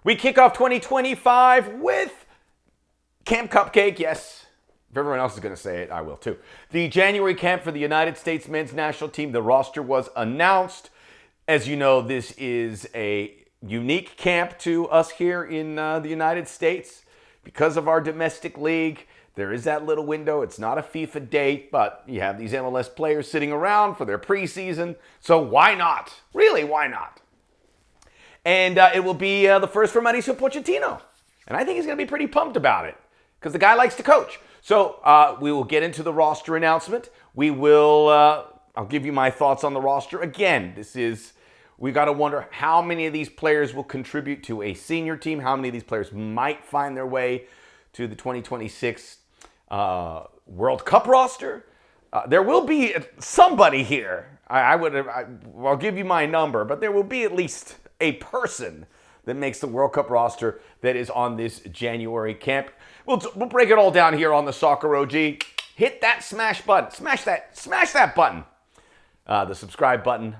We kick off 2025 with Camp Cupcake, yes. If everyone else is going to say it, I will too. The January camp for the United States men's national team. The roster was announced. As you know, this is a unique camp to us here in the United States. Because of our domestic league, there is that little window. It's not a FIFA date, but you have these MLS players sitting around for their preseason. So why not? Really, why not? And it will be the first for Mauricio Pochettino. And I think he's going to be pretty pumped about it because the guy likes to coach. So we will get into the roster announcement. We will, I'll give you my thoughts on the roster. Again, we got to wonder how many of these players will contribute to a senior team, how many of these players might find their way to the 2026 World Cup roster. There will be somebody here. I'll give you my number, but there will be at least a person that makes the World Cup roster that is on this January camp. We'll break it all down here on the Soccer OG. Hit that smash button. Smash that button. The subscribe button.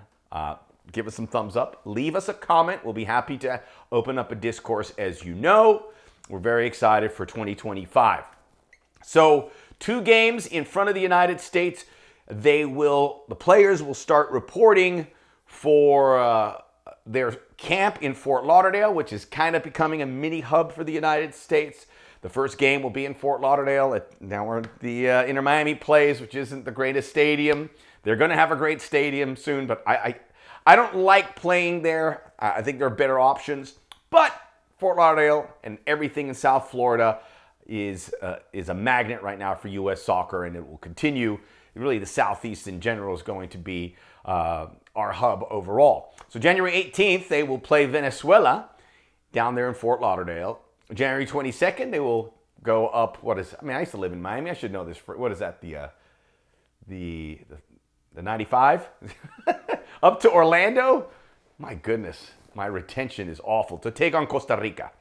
Give us some thumbs up. Leave us a comment. We'll be happy to open up a discourse. As you know, we're very excited for 2025. So 2 games in front of the United States. The players will start reporting for their camp in Fort Lauderdale, which is kind of becoming a mini hub for the United States. The first game will be in Fort Lauderdale, now where the Inter Miami plays, which isn't the greatest stadium. They're going to have a great stadium soon, but I don't like playing there. I think there are better options. But Fort Lauderdale and everything in South Florida is a magnet right now for U.S. soccer, and it will continue. Really, the Southeast in general is going to be our hub overall. So January 18th, they will play Venezuela down there in Fort Lauderdale. January 22nd, they will go up. I used to live in Miami. I should know this. What is that? The 95 up to Orlando. My goodness, my retention is awful. To take on Costa Rica.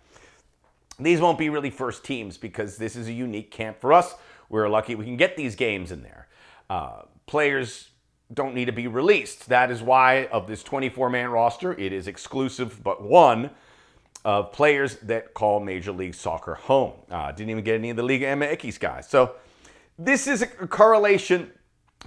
These won't be really first teams because this is a unique camp for us. We're lucky we can get these games in there. Players don't need to be released. That is why of this 24-man roster, it is exclusive but one of players that call Major League Soccer home. Didn't even get any of the Liga MX guys. So this is a correlation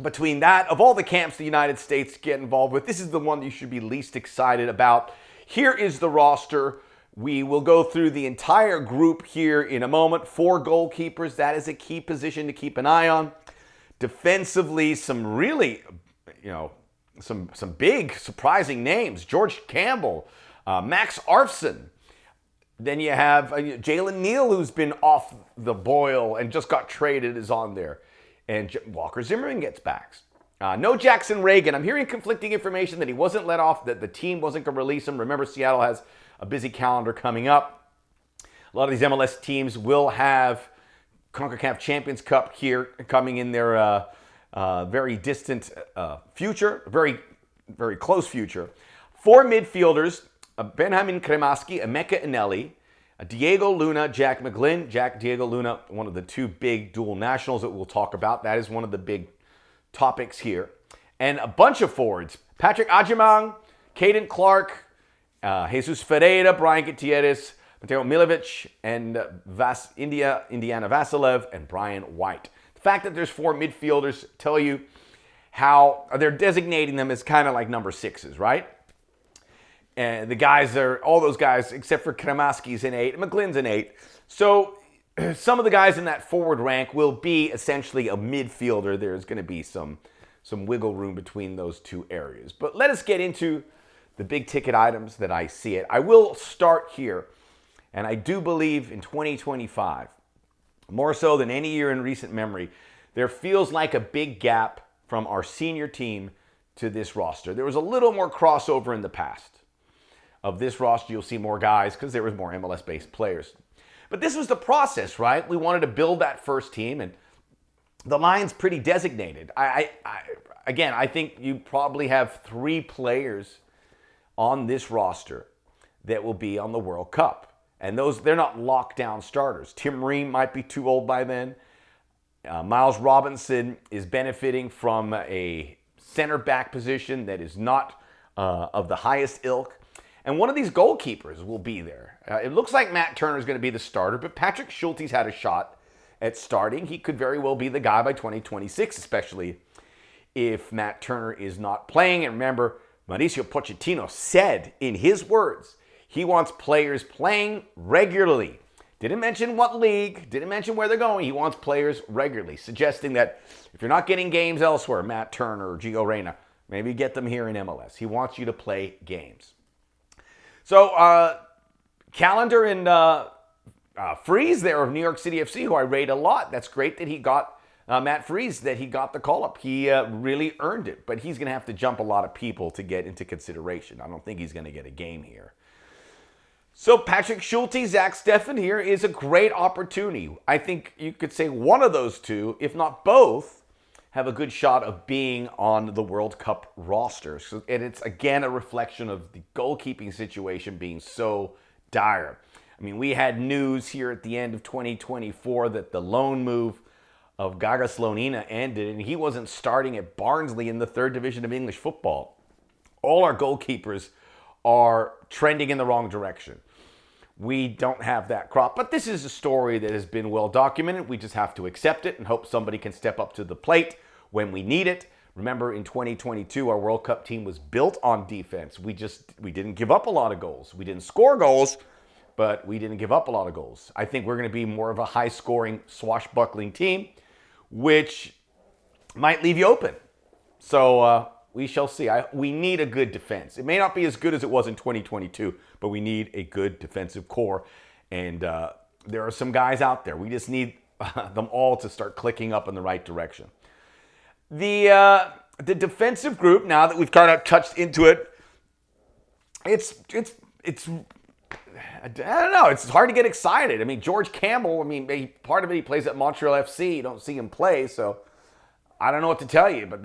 between that. Of all the camps the United States get involved with, this is the one you should be least excited about. Here is the roster. We will go through the entire group here in a moment. 4 goalkeepers. That is a key position to keep an eye on. Defensively, some really, some big surprising names. George Campbell, Max Arfson. Then you have Jalen Neal, who's been off the boil and just got traded, is on there. And Walker Zimmerman gets back. No Jackson Reagan. I'm hearing conflicting information that he wasn't let off, that the team wasn't going to release him. Remember, Seattle has a busy calendar coming up. A lot of these MLS teams will have CONCACAF Champions Cup here coming in their very distant future, very, very close future. 4 midfielders, Benjamin Kremaski, Emeka Inelli, Diego Luna, Jack McGlynn. Diego Luna, one of the 2 big dual nationals that we'll talk about. That is one of the big topics here. And a bunch of forwards. Patrick Ajimang, Caden Clark, Jesus Ferreira, Brian Gutierrez, Mateo Milovic, and Indiana Vasilev, and Brian White. The fact that there's 4 midfielders tell you how they're designating them as kind of like number 6s, right? And the guys all those guys, except for Kremaski's an 8, McGlynn's an 8. So some of the guys in that forward rank will be essentially a midfielder. There's going to be some wiggle room between those 2 areas. But let us get into the big ticket items that I see it. I will start here, and I do believe in 2025, more so than any year in recent memory, there feels like a big gap from our senior team to this roster. There was a little more crossover in the past. Of this roster, you'll see more guys because there was more MLS-based players. But this was the process, right? We wanted to build that first team, and the line's pretty designated. Again, I think you probably have 3 players on this roster that will be on the World Cup. And they're not lockdown starters. Tim Ream might be too old by then. Miles Robinson is benefiting from a center back position that is not of the highest ilk. And one of these goalkeepers will be there. It looks like Matt Turner is going to be the starter, but Patrick Schulte's had a shot at starting. He could very well be the guy by 2026, especially if Matt Turner is not playing. And remember, Mauricio Pochettino said in his words, he wants players playing regularly. Didn't mention what league, didn't mention where they're going. He wants players regularly, suggesting that if you're not getting games elsewhere, Matt Turner or Gio Reyna, maybe get them here in MLS. He wants you to play games. So, Calendar and Freeze there of New York City FC, who I rate a lot. That's great that he got Matt Freeze, that he got the call-up. He really earned it, but he's going to have to jump a lot of people to get into consideration. I don't think he's going to get a game here. So Patrick Schulte, Zach Steffen here is a great opportunity. I think you could say one of those two, if not both, have a good shot of being on the World Cup roster. So, and it's, again, a reflection of the goalkeeping situation being so dire. I mean, we had news here at the end of 2024 that the loan move of Gaga Slonina ended, and he wasn't starting at Barnsley in the 3rd Division of English football. All our goalkeepers are trending in the wrong direction. We don't have that crop, but this is a story that has been well documented. We just have to accept it and hope somebody can step up to the plate when we need it. Remember, in 2022, our World Cup team was built on defense. We didn't give up a lot of goals. We didn't score goals, but we didn't give up a lot of goals. I think we're going to be more of a high-scoring, swashbuckling team, which might leave you open. So we shall see. We need a good defense. It may not be as good as it was in 2022, but we need a good defensive core. And there are some guys out there. We just need them all to start clicking up in the right direction. The defensive group, now that we've kind of touched into it, it's I don't know. It's hard to get excited. I mean, George Campbell, part of it, he plays at Montreal FC. You don't see him play, so I don't know what to tell you. But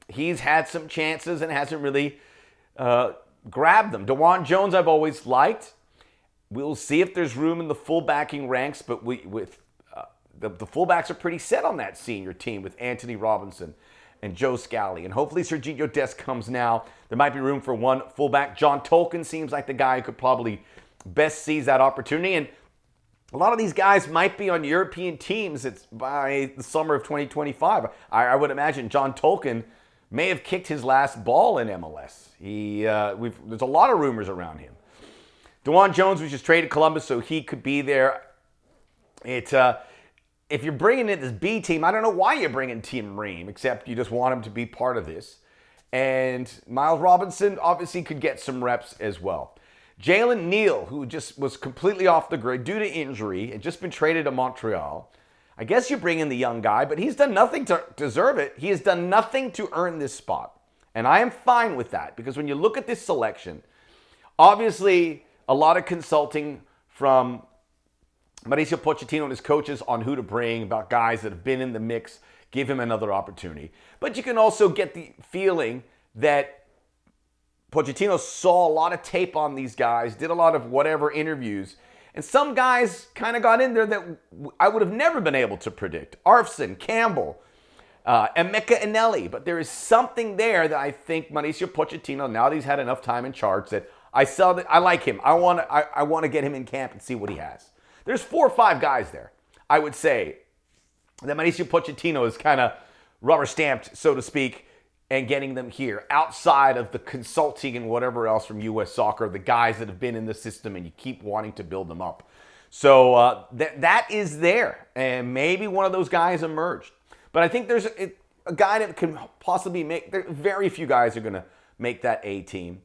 he's had some chances and hasn't really grabbed them. DeJuan Jones, I've always liked. We'll see if there's room in the fullbacking ranks, but the fullbacks are pretty set on that senior team with Anthony Robinson and Joe Scally. And hopefully Serginho Dest comes now. There might be room for one fullback. John Tolkien seems like the guy who could probably best seize that opportunity. And a lot of these guys might be on European teams by the summer of 2025. I would imagine John Tolkien may have kicked his last ball in MLS. There's a lot of rumors around him. DeJuan Jones was just traded to Columbus, so he could be there. If you're bringing in this B team, I don't know why you're bringing Tim Ream, except you just want him to be part of this. And Miles Robinson obviously could get some reps as well. Jalen Neal, who just was completely off the grid due to injury, had just been traded to Montreal. I guess you bring in the young guy, but he's done nothing to deserve it. He has done nothing to earn this spot. And I am fine with that, because when you look at this selection, obviously a lot of consulting from Mauricio Pochettino and his coaches on who to bring, about guys that have been in the mix, give him another opportunity. But you can also get the feeling that Pochettino saw a lot of tape on these guys, did a lot of whatever interviews, and some guys kind of got in there that I would have never been able to predict. Arfson, Campbell, Emeka Eneli. But there is something there that I think Mauricio Pochettino, now that he's had enough time in charge, that I like him. I want to get him in camp and see what he has. There's 4 or 5 guys there, I would say, that Mauricio Pochettino is kind of rubber stamped, so to speak, and getting them here outside of the consulting and whatever else from U.S. Soccer, the guys that have been in the system and you keep wanting to build them up. So that is there, and maybe one of those guys emerged. But I think there's a guy that can possibly very few guys are going to make that A team.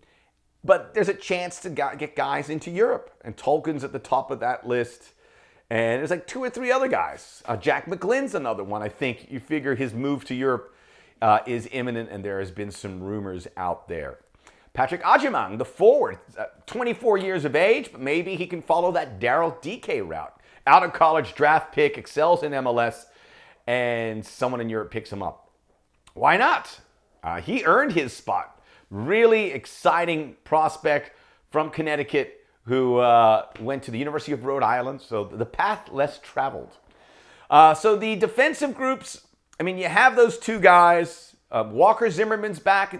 But there's a chance to get guys into Europe. And Tolkien's at the top of that list. And there's like 2 or 3 other guys. Jack McGlynn's another one. I think you figure his move to Europe is imminent, and there has been some rumors out there. Patrick Ajimang, the forward, 24 years of age, but maybe he can follow that Daryl DK route. Out of college, draft pick, excels in MLS, and someone in Europe picks him up. Why not? He earned his spot. Really exciting prospect from Connecticut who went to the University of Rhode Island, so the path less traveled. So the defensive groups, you have those 2 guys. Walker Zimmerman's back.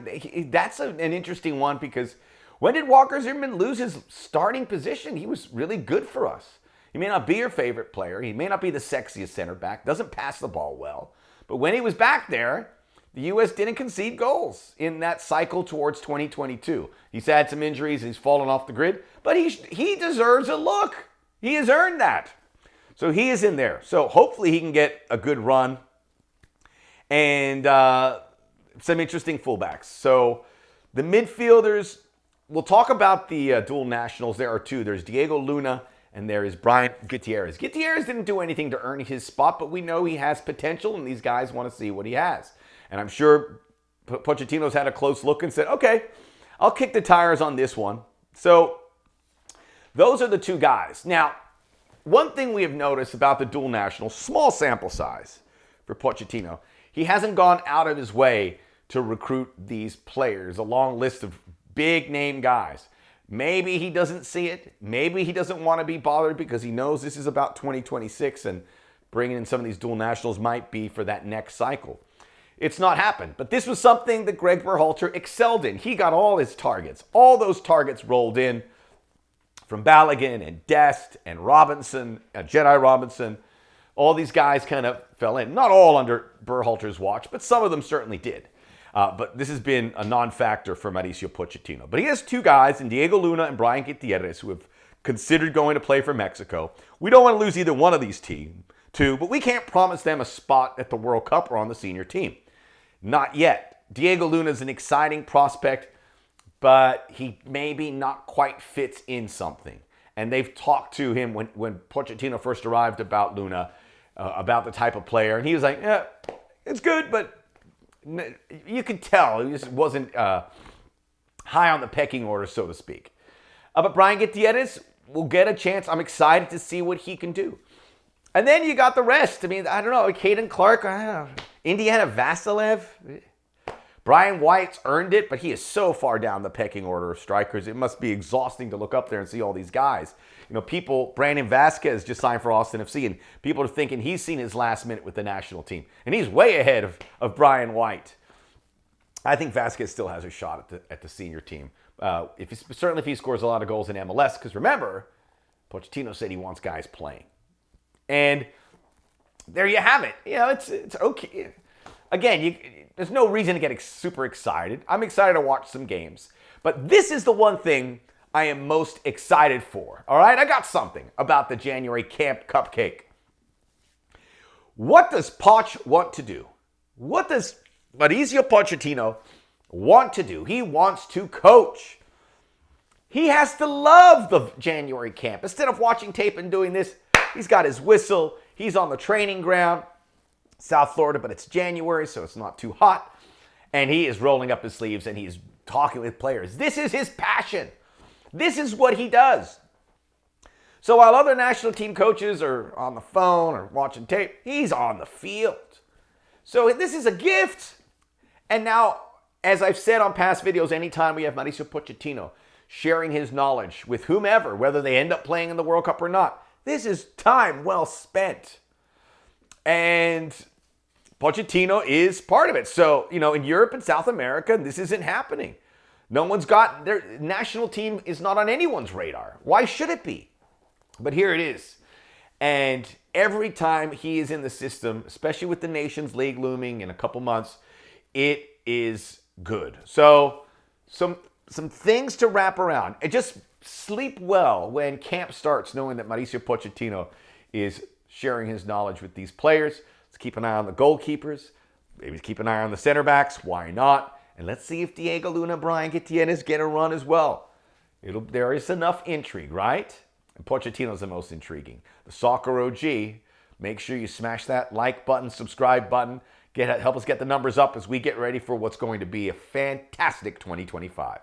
That's an interesting one, because When did Walker Zimmerman lose his starting position? He was really good for us. He may not be your favorite player. He may not be the sexiest center back. Doesn't pass the ball well. But when he was back there, the U.S. didn't concede goals in that cycle towards 2022. He's had some injuries. He's fallen off the grid. But he deserves a look. He has earned that. So he is in there. So hopefully he can get a good run. And some interesting fullbacks. So the midfielders, we'll talk about the dual nationals. There are two. There's Diego Luna and there is Brian Gutierrez. Gutierrez didn't do anything to earn his spot, but we know he has potential, and these guys want to see what he has. And I'm sure Pochettino's had a close look and said, okay, I'll kick the tires on this one. So those are the two guys. Now, one thing we have noticed about the dual nationals, small sample size for Pochettino, he hasn't gone out of his way to recruit these players, a long list of big-name guys. Maybe he doesn't see it. Maybe he doesn't want to be bothered because he knows this is about 2026 and bringing in some of these dual nationals might be for that next cycle. It's not happened. But this was something that Greg Berhalter excelled in. He got all his targets. All those targets rolled in from Balogun and Dest and Robinson, Jedi Robinson. All these guys kind of fell in. Not all under Berhalter's watch, but some of them certainly did. But this has been a non-factor for Mauricio Pochettino. But he has two guys, in Diego Luna and Brian Gutierrez, who have considered going to play for Mexico. We don't want to lose either one of these two, but we can't promise them a spot at the World Cup or on the senior team. Not yet. Diego Luna is an exciting prospect, but he maybe not quite fits in something. And they've talked to him when Pochettino first arrived about Luna, about the type of player. And he was like, yeah, it's good, but you could tell he just wasn't high on the pecking order, so to speak. But Brian Gutierrez will get a chance. I'm excited to see what he can do. And then you got the rest. I mean, I don't know, Caden Clark, I don't know, Indiana Vasilev. Brian White's earned it, but he is so far down the pecking order of strikers. It must be exhausting to look up there and see all these guys. You know, Brandon Vasquez just signed for Austin FC, and people are thinking he's seen his last minute with the national team. And he's way ahead of Brian White. I think Vasquez still has a shot at the senior team. Certainly if he scores a lot of goals in MLS, because remember, Pochettino said he wants guys playing. And there you have it. You know, it's okay. Again, there's no reason to get super excited. I'm excited to watch some games. But this is the one thing I am most excited for. All right? I got something about the January Camp Cupcake. What does Poch want to do? What does Mauricio Pochettino want to do? He wants to coach. He has to love the January camp. Instead of watching tape and doing this, he's got his whistle. He's on the training ground. South Florida, but it's January, so it's not too hot. And he is rolling up his sleeves and he's talking with players. This is his passion. This is what he does. So while other national team coaches are on the phone or watching tape, he's on the field. So this is a gift. And now, as I've said on past videos, anytime we have Mauricio Pochettino sharing his knowledge with whomever, whether they end up playing in the World Cup or not, this is time well spent. And Pochettino is part of it. So, you know, in Europe and South America, this isn't happening. No one's got, their national team is not on anyone's radar. Why should it be? But here it is. And every time he is in the system, especially with the Nations League looming in a couple months, it is good. So some things to wrap around. And just sleep well when camp starts, knowing that Mauricio Pochettino is sharing his knowledge with these players. Let's keep an eye on the goalkeepers. Maybe keep an eye on the center backs. Why not? And let's see if Diego Luna and Brian Gutierrez get a run as well. There is enough intrigue, right? And Pochettino's the most intriguing. The Soccer OG. Make sure you smash that like button, subscribe button. Help us get the numbers up as we get ready for what's going to be a fantastic 2025.